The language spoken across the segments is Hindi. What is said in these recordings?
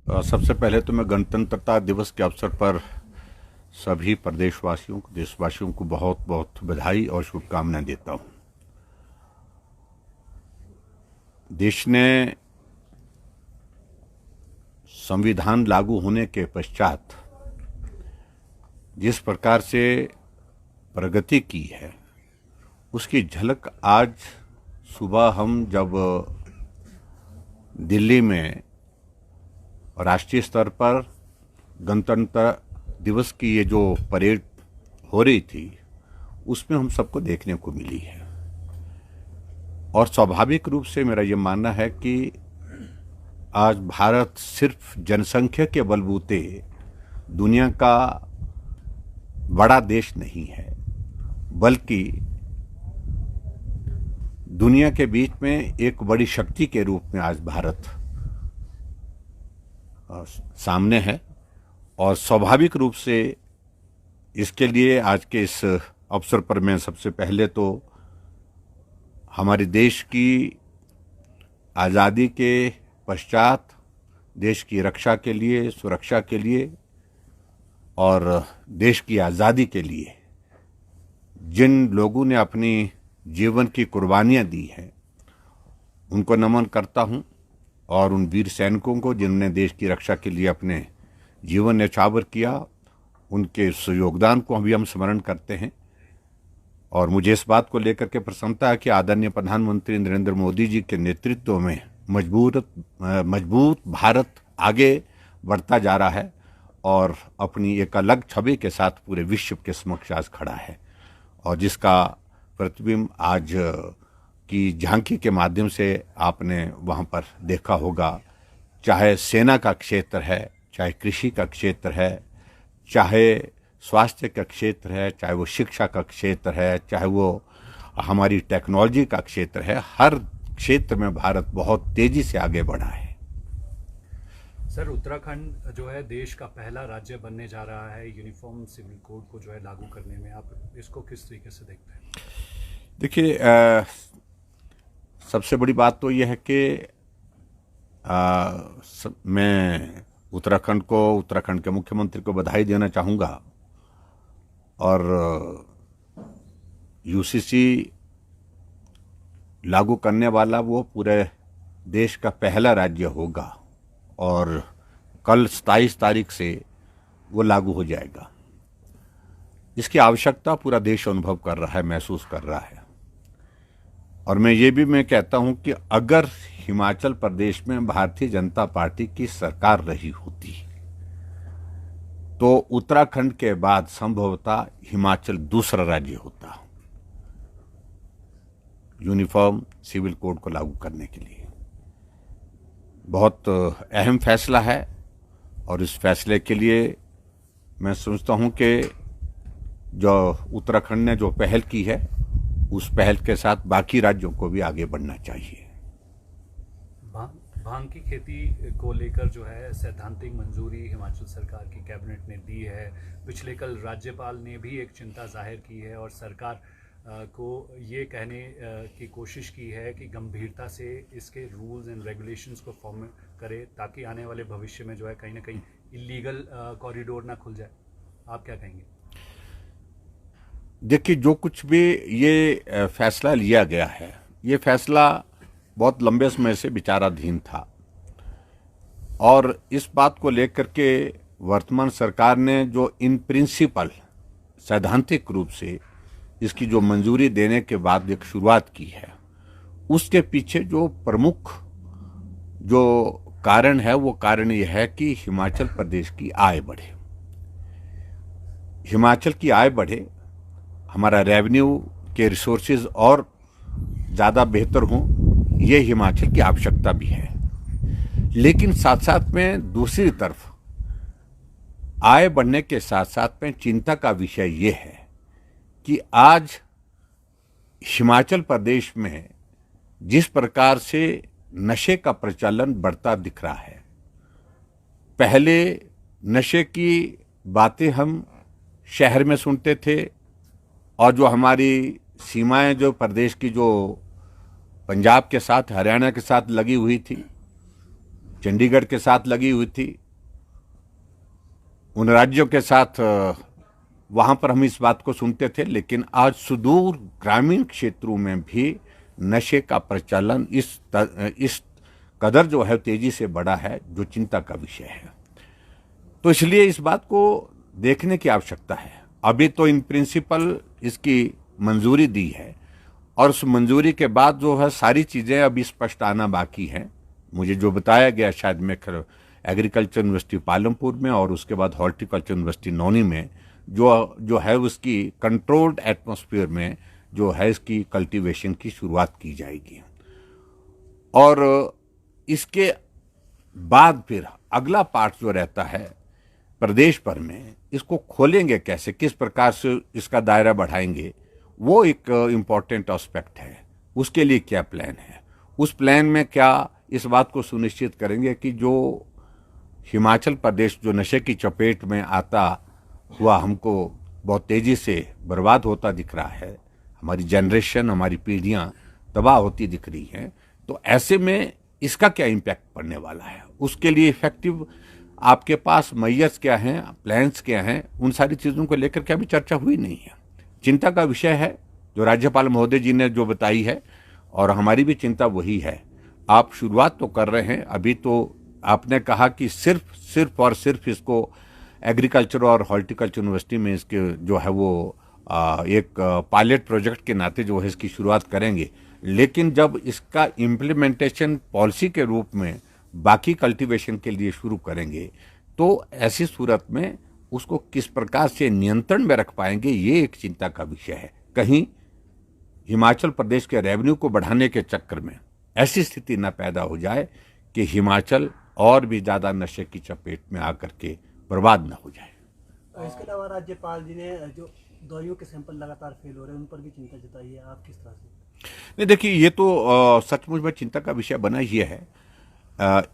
सबसे पहले तो मैं गणतंत्रता दिवस के अवसर पर सभी प्रदेशवासियों को, देशवासियों को बहुत बहुत बधाई और शुभकामनाएं देता हूं। देश ने संविधान लागू होने के पश्चात जिस प्रकार से प्रगति की है, उसकी झलक आज सुबह हम जब दिल्ली में राष्ट्रीय स्तर पर गणतंत्र दिवस की ये जो परेड हो रही थी, उसमें हम सबको देखने को मिली है। और स्वाभाविक रूप से मेरा ये मानना है कि आज भारत सिर्फ जनसंख्या के बलबूते दुनिया का बड़ा देश नहीं है, बल्कि दुनिया के बीच में एक बड़ी शक्ति के रूप में आज भारत सामने है। और स्वाभाविक रूप से इसके लिए आज के इस अवसर पर मैं सबसे पहले तो हमारे देश की आज़ादी के पश्चात देश की रक्षा के लिए, सुरक्षा के लिए और देश की आज़ादी के लिए जिन लोगों ने अपनी जीवन की कुर्बानियां दी हैं, उनको नमन करता हूं। और उन वीर सैनिकों को जिन्होंने देश की रक्षा के लिए अपने जीवन न्यौछावर किया, उनके इस योगदान को अभी हम स्मरण करते हैं। और मुझे इस बात को लेकर के प्रसन्नता है कि आदरणीय प्रधानमंत्री नरेंद्र मोदी जी के नेतृत्व में मजबूत भारत आगे बढ़ता जा रहा है और अपनी एक अलग छवि के साथ पूरे विश्व के समक्ष आज खड़ा है। और जिसका प्रतिबिंब आज की झांकी के माध्यम से आपने वहाँ पर देखा होगा। चाहे सेना का क्षेत्र है, चाहे कृषि का क्षेत्र है, चाहे स्वास्थ्य का क्षेत्र है, चाहे वो शिक्षा का क्षेत्र है, चाहे वो हमारी टेक्नोलॉजी का क्षेत्र है, हर क्षेत्र में भारत बहुत तेजी से आगे बढ़ा है। सर, उत्तराखंड जो है देश का पहला राज्य बनने जा रहा है यूनिफॉर्म सिविल कोड को जो है लागू करने में, आप इसको किस तरीके से देखते हैं? देखिए, सबसे बड़ी बात तो यह है कि मैं उत्तराखंड के मुख्यमंत्री को बधाई देना चाहूँगा। और यूसीसी लागू करने वाला वो पूरे देश का पहला राज्य होगा और कल 27 तारीख से वो लागू हो जाएगा। इसकी आवश्यकता पूरा देश अनुभव कर रहा है, महसूस कर रहा है। और मैं कहता हूं कि अगर हिमाचल प्रदेश में भारतीय जनता पार्टी की सरकार रही होती तो उत्तराखंड के बाद संभवतः हिमाचल दूसरा राज्य होता यूनिफॉर्म सिविल कोड को लागू करने के लिए। बहुत अहम फैसला है और इस फैसले के लिए मैं समझता हूं कि जो उत्तराखंड ने जो पहल की है, उस पहल के साथ बाकी राज्यों को भी आगे बढ़ना चाहिए। भांग की खेती को लेकर जो है सैद्धांतिक मंजूरी हिमाचल सरकार की कैबिनेट ने दी है। पिछले कल राज्यपाल ने भी एक चिंता जाहिर की है और सरकार को ये कहने की कोशिश की है कि गंभीरता से इसके रूल्स एंड रेगुलेशंस को फॉर्म करे ताकि आने वाले भविष्य में जो है कहीं ना कहीं इलीगल कॉरिडोर ना खुल जाए। आप क्या कहेंगे? देखिए, जो कुछ भी ये फैसला लिया गया है, ये फैसला बहुत लंबे समय से विचाराधीन था। और इस बात को लेकर के वर्तमान सरकार ने जो इन प्रिंसिपल सैद्धांतिक रूप से इसकी जो मंजूरी देने के बाद एक शुरुआत की है, उसके पीछे जो प्रमुख जो कारण है, वो कारण यह है कि हिमाचल प्रदेश की आय बढ़े। हिमाचल की आय बढ़े, हमारा रेवेन्यू के रिसोर्सेज और ज़्यादा बेहतर हों, ये हिमाचल की आवश्यकता भी है। लेकिन साथ साथ में दूसरी तरफ आय बढ़ने के साथ साथ में चिंता का विषय ये है कि आज हिमाचल प्रदेश में जिस प्रकार से नशे का प्रचलन बढ़ता दिख रहा है, पहले नशे की बातें हम शहर में सुनते थे और जो हमारी सीमाएं जो प्रदेश की जो पंजाब के साथ, हरियाणा के साथ लगी हुई थी, चंडीगढ़ के साथ लगी हुई थी, उन राज्यों के साथ वहाँ पर हम इस बात को सुनते थे, लेकिन आज सुदूर ग्रामीण क्षेत्रों में भी नशे का प्रचलन इस कदर जो है तेजी से बढ़ा है, जो चिंता का विषय है। तो इसलिए इस बात को देखने की आवश्यकता है। अभी तो इन प्रिंसिपल इसकी मंजूरी दी है, और उस मंजूरी के बाद जो है सारी चीज़ें अभी स्पष्ट आना बाकी हैं। मुझे जो बताया गया, शायद मैं एग्रीकल्चर यूनिवर्सिटी पालमपुर में और उसके बाद हॉर्टिकल्चर यूनिवर्सिटी नौनी में जो है उसकी कंट्रोल्ड एटमॉस्फेयर में जो है इसकी कल्टीवेशन की शुरुआत की जाएगी। और इसके बाद फिर अगला पार्ट जो रहता है प्रदेश भर में, इसको खोलेंगे कैसे, किस प्रकार से इसका दायरा बढ़ाएंगे, वो एक इम्पॉर्टेंट एस्पेक्ट है। उसके लिए क्या प्लान है, उस प्लान में क्या इस बात को सुनिश्चित करेंगे कि जो हिमाचल प्रदेश जो नशे की चपेट में आता हुआ हमको बहुत तेज़ी से बर्बाद होता दिख रहा है, हमारी जनरेशन, हमारी पीढ़ियां तबाह होती दिख रही हैं, तो ऐसे में इसका क्या इम्पैक्ट पड़ने वाला है, उसके लिए इफेक्टिव आपके पास मेजर्स क्या हैं, प्लान्स क्या हैं, उन सारी चीज़ों को लेकर के अभी चर्चा हुई नहीं है। चिंता का विषय है जो राज्यपाल महोदय जी ने जो बताई है, और हमारी भी चिंता वही है। आप शुरुआत तो कर रहे हैं, अभी तो आपने कहा कि सिर्फ और सिर्फ इसको एग्रीकल्चर और हॉर्टिकल्चर यूनिवर्सिटी में इसके जो है वो एक पायलट प्रोजेक्ट के नाते जो है इसकी शुरुआत करेंगे, लेकिन जब इसका इम्प्लीमेंटेशन पॉलिसी के रूप में बाकी कल्टीवेशन के लिए शुरू करेंगे, तो ऐसी सूरत में उसको किस प्रकार से नियंत्रण में रख पाएंगे, ये एक चिंता का विषय है। कहीं हिमाचल प्रदेश के रेवेन्यू को बढ़ाने के चक्कर में ऐसी स्थिति न पैदा हो जाए कि हिमाचल और भी ज़्यादा नशे की चपेट में आकर के बर्बाद न हो जाए। इसके अलावा राज्यपाल जी ने जो दवाइयों के सैंपल लगातार फेल हो रहे हैं, उन पर भी चिंता जताई है, आप किस तरह से? नहीं, देखिए, ये तो सचमुच में चिंता का विषय बना ही है।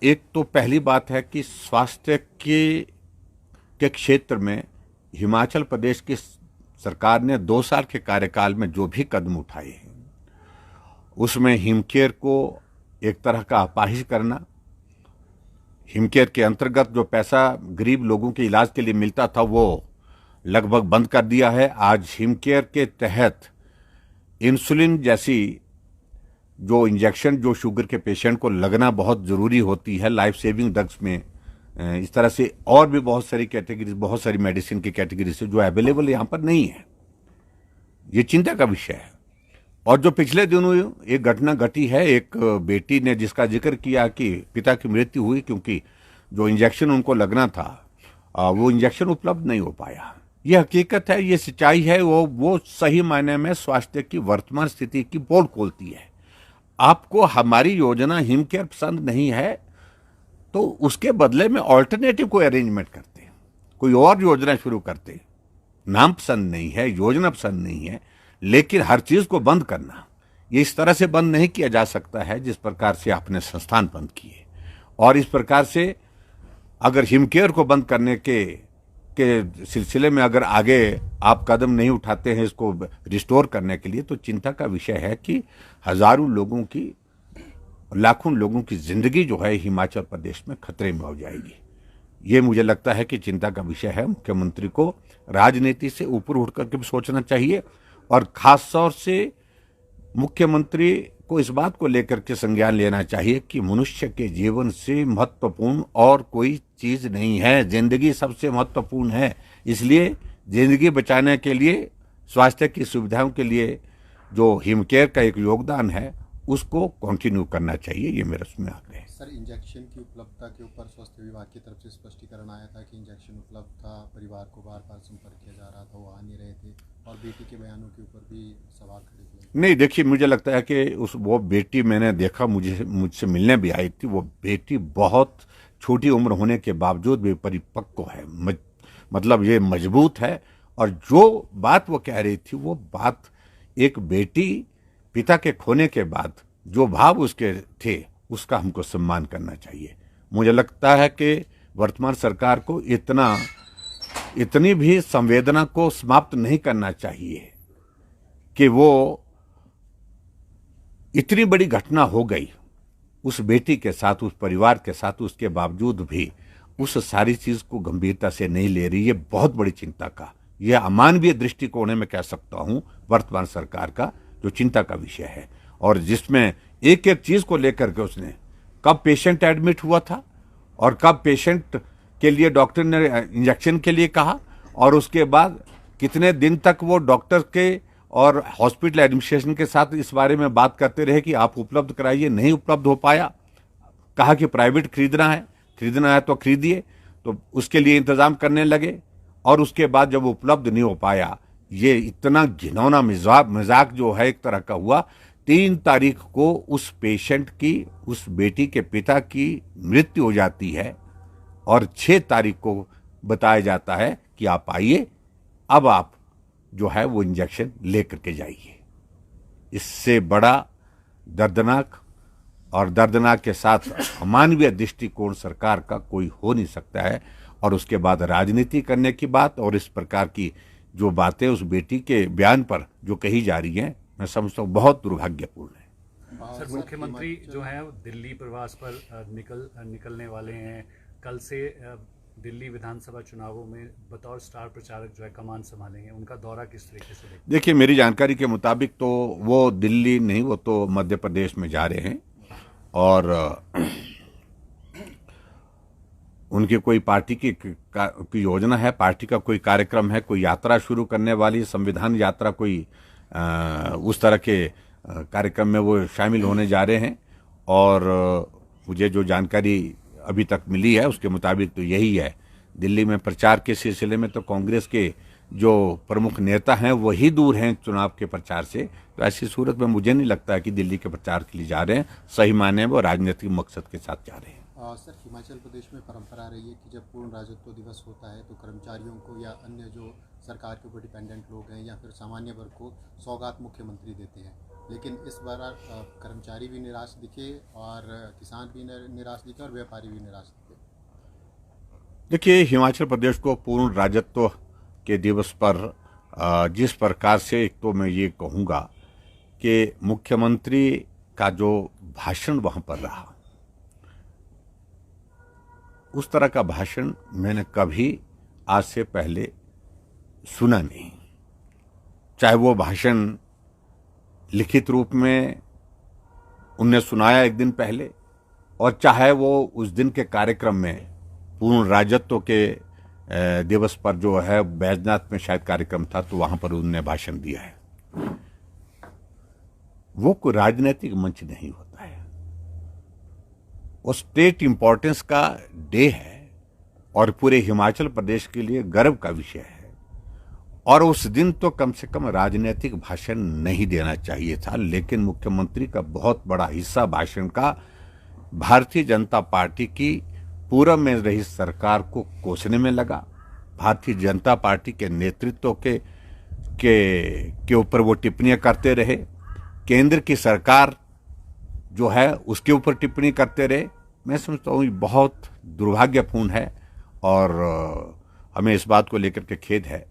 एक तो पहली बात है कि स्वास्थ्य के क्षेत्र में हिमाचल प्रदेश की सरकार ने 2 साल के कार्यकाल में जो भी कदम उठाए हैं, उसमें हिमकेयर को एक तरह का अपाहिज करना, हिमकेयर के अंतर्गत जो पैसा गरीब लोगों के इलाज के लिए मिलता था वो लगभग बंद कर दिया है। आज हिमकेयर के तहत इंसुलिन जैसी जो इंजेक्शन जो शुगर के पेशेंट को लगना बहुत ज़रूरी होती है, लाइफ सेविंग ड्रग्स में, इस तरह से और भी बहुत सारी कैटेगरीज, बहुत सारी मेडिसिन की कैटेगरी से जो अवेलेबल यहाँ पर नहीं है, ये चिंता का विषय है। और जो पिछले दिनों एक घटना घटी है, एक बेटी ने जिसका जिक्र किया कि पिता की मृत्यु हुई क्योंकि जो इंजेक्शन उनको लगना था वो इंजेक्शन उपलब्ध नहीं हो पाया। ये हकीकत है, ये सच्चाई है, वो सही मायने में स्वास्थ्य की वर्तमान स्थिति की पोल खोलती है। आपको हमारी योजना हिमकेयर पसंद नहीं है तो उसके बदले में ऑल्टरनेटिव कोई अरेंजमेंट करते हैं, कोई और योजना शुरू करते हैं। नाम पसंद नहीं है, योजना पसंद नहीं है, लेकिन हर चीज़ को बंद करना, ये इस तरह से बंद नहीं किया जा सकता है जिस प्रकार से आपने संस्थान बंद किए। और इस प्रकार से अगर हिमकेयर को बंद करने के सिलसिले में अगर आगे आप कदम नहीं उठाते हैं इसको रिस्टोर करने के लिए, तो चिंता का विषय है कि हजारों लोगों की, लाखों लोगों की जिंदगी जो है हिमाचल प्रदेश में खतरे में हो जाएगी। ये मुझे लगता है कि चिंता का विषय है। मुख्यमंत्री को राजनीति से ऊपर उठ करके भी सोचना चाहिए, और खास तौर से मुख्यमंत्री को इस बात को लेकर के संज्ञान लेना चाहिए कि मनुष्य के जीवन से महत्वपूर्ण और कोई चीज़ नहीं है, जिंदगी सबसे महत्वपूर्ण है। इसलिए जिंदगी बचाने के लिए, स्वास्थ्य की सुविधाओं के लिए जो हिमकेयर का एक योगदान है उसको कंटिन्यू करना चाहिए, ये मेरा उसमें आग्रह है। सर, इंजेक्शन की उपलब्धता के ऊपर स्वास्थ्य विभाग की तरफ से स्पष्टीकरण आया था कि इंजेक्शन उपलब्ध था, परिवार को बार बार संपर्क किया जा रहा था, वो आ नहीं रहे थे, और बेटी के बयानों के ऊपर भी सवाल खड़े हुए। नहीं, देखिए, मुझे लगता है कि वो बेटी मैंने देखा, मुझसे मिलने भी आई थी। वो बेटी बहुत छोटी उम्र होने के बावजूद भी परिपक्व है, मतलब ये मजबूत है। और जो बात वो कह रही थी, वो बात एक बेटी पिता के खोने के बाद जो भाव उसके थे उसका हमको सम्मान करना चाहिए। मुझे लगता है कि वर्तमान सरकार को इतनी भी संवेदना को समाप्त नहीं करना चाहिए कि वो इतनी बड़ी घटना हो गई उस बेटी के साथ, उस परिवार के साथ, उसके बावजूद भी उस सारी चीज को गंभीरता से नहीं ले रही। ये बहुत बड़ी चिंता का, यह अमानवीय दृष्टिकोण है, मैं कह सकता हूं वर्तमान सरकार का जो चिंता का विषय है, और जिसमें एक एक चीज को लेकर के उसने कब पेशेंट एडमिट हुआ था और कब पेशेंट के लिए डॉक्टर ने इंजेक्शन के लिए कहा, और उसके बाद कितने दिन तक वो डॉक्टर के और हॉस्पिटल एडमिनिस्ट्रेशन के साथ इस बारे में बात करते रहे कि आप उपलब्ध कराइए, नहीं उपलब्ध हो पाया, कहा कि प्राइवेट खरीदना है तो खरीदिए, तो उसके लिए इंतजाम करने लगे, और उसके बाद जब उपलब्ध नहीं हो पाया, ये इतना घिनौना मजाक जो है एक तरह का हुआ। 3 तारीख को उस पेशेंट की, उस बेटी के पिता की मृत्यु हो जाती है, और 6 तारीख को बताया जाता है कि आप आइए, अब आप जो है वो इंजेक्शन लेकर के जाइए। इससे बड़ा दर्दनाक और दर्दनाक के साथ अमानवीय दृष्टिकोण सरकार का कोई हो नहीं सकता है। और उसके बाद राजनीति करने की बात और इस प्रकार की जो बातें उस बेटी के बयान पर जो कही जा रही हैं, मैं समझता हूँ बहुत दुर्भाग्यपूर्ण है। सर, मुख्यमंत्री जो हैं दिल्ली प्रवास पर निकलने वाले हैं। कल से दिल्ली विधानसभा चुनावों में बतौर स्टार प्रचारक जो है कमान संभालेंगे। उनका दौरा किस तरीके से देखते हैं? देखिए, मेरी जानकारी के मुताबिक तो वो दिल्ली नहीं, वो तो मध्य प्रदेश में जा रहे हैं, और उनकी कोई पार्टी की योजना है, पार्टी का कोई कार्यक्रम है, कोई यात्रा शुरू करने वाली, संविधान यात्रा, कोई उस तरह के कार्यक्रम में वो शामिल होने जा रहे हैं। और मुझे जो जानकारी अभी तक मिली है उसके मुताबिक तो यही है। दिल्ली में प्रचार के सिलसिले में तो कांग्रेस के जो प्रमुख नेता हैं वही दूर हैं चुनाव के प्रचार से, तो ऐसी सूरत में मुझे नहीं लगता कि दिल्ली के प्रचार के लिए जा रहे हैं। सही माने वो राजनीतिक मकसद के साथ जा रहे हैं। सर, हिमाचल प्रदेश में परंपरा रही है कि जब पूर्ण राज्यत्व दिवस होता है तो कर्मचारियों को या अन्य जो सरकार के ऊपर डिपेंडेंट लोग हैं या फिर सामान्य वर्ग को सौगात मुख्यमंत्री देते हैं, लेकिन इस बार कर्मचारी भी निराश दिखे और किसान भी निराश दिखे और व्यापारी भी निराश दिखे। देखिए, हिमाचल प्रदेश को पूर्ण राज्यत्व के दिवस पर जिस प्रकार से, एक तो मैं ये कहूँगा कि मुख्यमंत्री का जो भाषण वहाँ पर रहा, उस तरह का भाषण मैंने कभी आज से पहले सुना नहीं। चाहे वो भाषण लिखित रूप में उनने सुनाया एक दिन पहले, और चाहे वो उस दिन के कार्यक्रम में पूर्ण राज्यत्व के दिवस पर जो है बैजनाथ में शायद कार्यक्रम था, तो वहां पर उन्होंने भाषण दिया है। वो कोई राजनीतिक मंच नहीं होता है, वो स्टेट इंपॉर्टेंस का डे है और पूरे हिमाचल प्रदेश के लिए गर्व का विषय है। और उस दिन तो कम से कम राजनीतिक भाषण नहीं देना चाहिए था, लेकिन मुख्यमंत्री का बहुत बड़ा हिस्सा भाषण का भारतीय जनता पार्टी की पूर्व में रही सरकार को कोसने में लगा। भारतीय जनता पार्टी के नेतृत्व के ऊपर वो टिप्पणियां करते रहे, केंद्र की सरकार जो है उसके ऊपर टिप्पणी करते रहे। मैं समझता हूँ बहुत दुर्भाग्यपूर्ण है, और हमें इस बात को लेकर के खेद है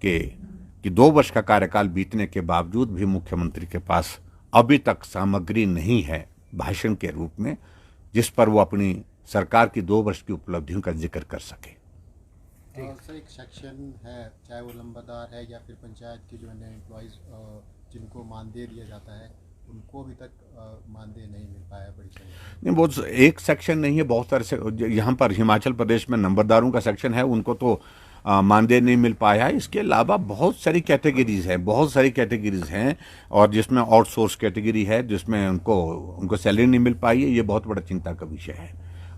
कि 2 वर्ष का कार्यकाल बीतने के बावजूद भी मुख्यमंत्री के पास अभी तक सामग्री नहीं है भाषण के रूप में, जिस पर वो अपनी सरकार की 2 वर्ष की उपलब्धियों का जिक्र कर सके। सर, एक सेक्शन है, चाहे वो लंबादार है या फिर पंचायत के जो अन्य एम्प्लॉयज़ जिनको मानदेय दिया जाता है, उनको अभी तक मानदेय नहीं मिल पाया बड़ी संख्या। नहीं, बहुत एक सेक्शन नहीं है, बहुत सारे यहाँ पर हिमाचल प्रदेश में नंबरदारों का सेक्शन है, उनको तो मानदेय नहीं मिल पाया है। इसके अलावा बहुत सारी कैटेगरीज हैं, और जिसमें आउटसोर्स कैटेगरी है, जिसमें उनको सैलरी नहीं मिल पाई है। ये बहुत बड़ा चिंता का विषय है,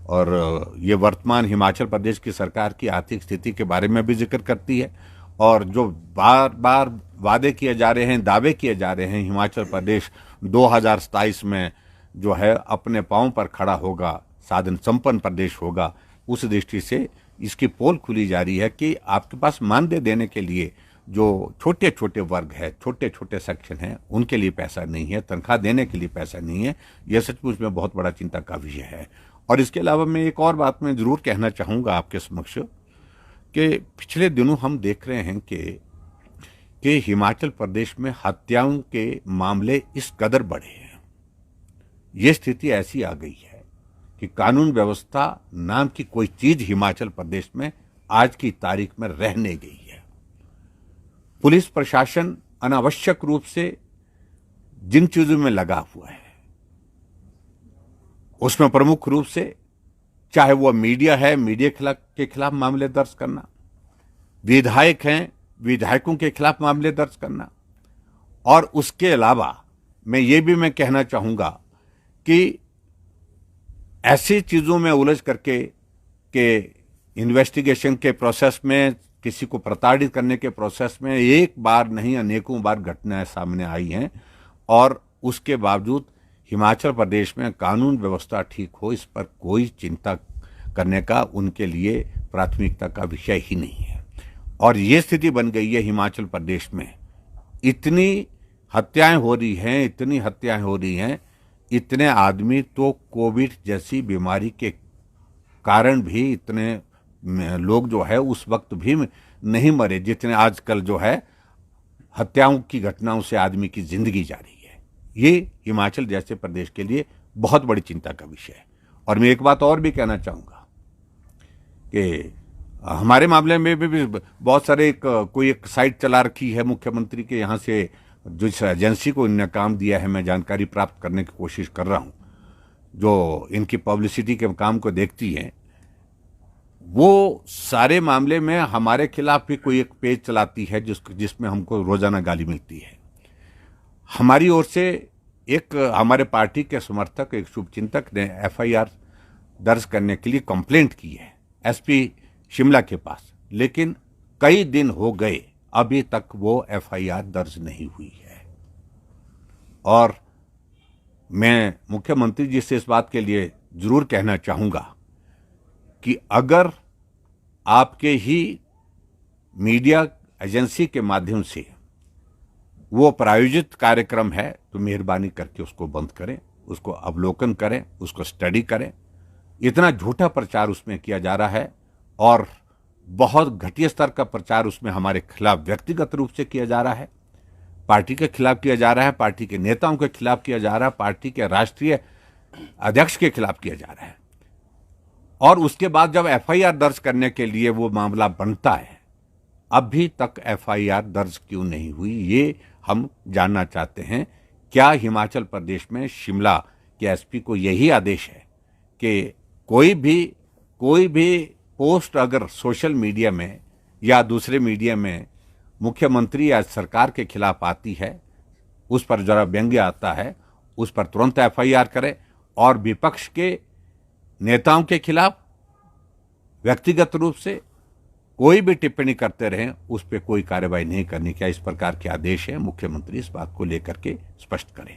और ये वर्तमान हिमाचल प्रदेश की सरकार की आर्थिक स्थिति के बारे में भी जिक्र करती है। और जो बार बार वादे किए जा रहे हैं, दावे किए जा रहे हैं, हिमाचल प्रदेश 2027 में जो है अपने पांव पर खड़ा होगा, साधन संपन्न प्रदेश होगा, उस दृष्टि से इसकी पोल खुली जा रही है कि आपके पास मानदेय देने के लिए जो छोटे छोटे वर्ग है, छोटे छोटे सेक्शन हैं, उनके लिए पैसा नहीं है, तनख्वाह देने के लिए पैसा नहीं है। यह सचमुच में बहुत बड़ा चिंता का विषय है। और इसके अलावा मैं एक और बात मैं जरूर कहना चाहूँगा आपके समक्ष कि पिछले दिनों हम देख रहे हैं कि हिमाचल प्रदेश में हत्याओं के मामले इस कदर बढ़े हैं, ये स्थिति ऐसी आ गई है कि कानून व्यवस्था नाम की कोई चीज हिमाचल प्रदेश में आज की तारीख में रहने गई है। पुलिस प्रशासन अनावश्यक रूप से जिन चीजों में लगा हुआ है, उसमें प्रमुख रूप से चाहे वो मीडिया है, मीडिया के खिलाफ मामले दर्ज करना, विधायक हैं, विधायकों के खिलाफ मामले दर्ज करना, और उसके अलावा मैं कहना चाहूंगा कि ऐसी चीजों में उलझ करके कि इन्वेस्टिगेशन के प्रोसेस में, किसी को प्रताड़ित करने के प्रोसेस में एक बार नहीं अनेकों बार घटनाएं सामने आई हैं, और उसके बावजूद हिमाचल प्रदेश में कानून व्यवस्था ठीक हो, इस पर कोई चिंता करने का उनके लिए प्राथमिकता का विषय ही नहीं है। और ये स्थिति बन गई है हिमाचल प्रदेश में, इतनी हत्याएं हो रही हैं, इतनी हत्याएं हो रही हैं, इतने आदमी तो कोविड जैसी बीमारी के कारण भी इतने लोग जो है उस वक्त भी नहीं मरे जितने आजकल जो है हत्याओं की घटनाओं से आदमी की जिंदगी जा रही है। ये हिमाचल जैसे प्रदेश के लिए बहुत बड़ी चिंता का विषय है। और मैं एक बात और भी कहना चाहूँगा कि हमारे मामले में भी बहुत सारे कोई एक साइट चला रखी है मुख्यमंत्री के यहाँ से, जो इस एजेंसी को इन्होंने काम दिया है, मैं जानकारी प्राप्त करने की कोशिश कर रहा हूँ, जो इनकी पब्लिसिटी के काम को देखती है। वो सारे मामले में हमारे खिलाफ भी कोई एक पेज चलाती है जिसमें हमको रोजाना गाली मिलती है। हमारी ओर से एक हमारे पार्टी के समर्थक, एक शुभचिंतक ने एफआईआर दर्ज करने के लिए कंप्लेंट की है एसपी शिमला के पास, लेकिन कई दिन हो गए अभी तक वो एफआईआर दर्ज नहीं हुई है। और मैं मुख्यमंत्री जी से इस बात के लिए जरूर कहना चाहूंगा कि अगर आपके ही मीडिया एजेंसी के माध्यम से वो प्रायोजित कार्यक्रम है तो मेहरबानी करके उसको बंद करें, उसको अवलोकन करें, उसको स्टडी करें। इतना झूठा प्रचार उसमें किया जा रहा है और बहुत घटिया स्तर का प्रचार उसमें हमारे खिलाफ व्यक्तिगत रूप से किया जा रहा है, पार्टी के खिलाफ किया जा रहा है, पार्टी के नेताओं के खिलाफ किया जा रहा है, पार्टी के राष्ट्रीय अध्यक्ष के खिलाफ किया जा रहा है। और उसके बाद जब एफआईआर दर्ज करने के लिए वो मामला बनता है, अभी तक एफआईआर दर्ज क्यों नहीं हुई, ये हम जानना चाहते हैं। क्या हिमाचल प्रदेश में शिमला के एसपी को यही आदेश है कि कोई भी पोस्ट अगर सोशल मीडिया में या दूसरे मीडिया में मुख्यमंत्री या सरकार के खिलाफ आती है, उस पर जरा व्यंग्य आता है, उस पर तुरंत एफआईआर करे, और विपक्ष के नेताओं के खिलाफ व्यक्तिगत रूप से कोई भी टिप्पणी करते रहें, उस पर कोई कार्रवाई नहीं करनी। क्या इस प्रकार के आदेश हैं? मुख्यमंत्री इस बात को लेकर के स्पष्ट करें।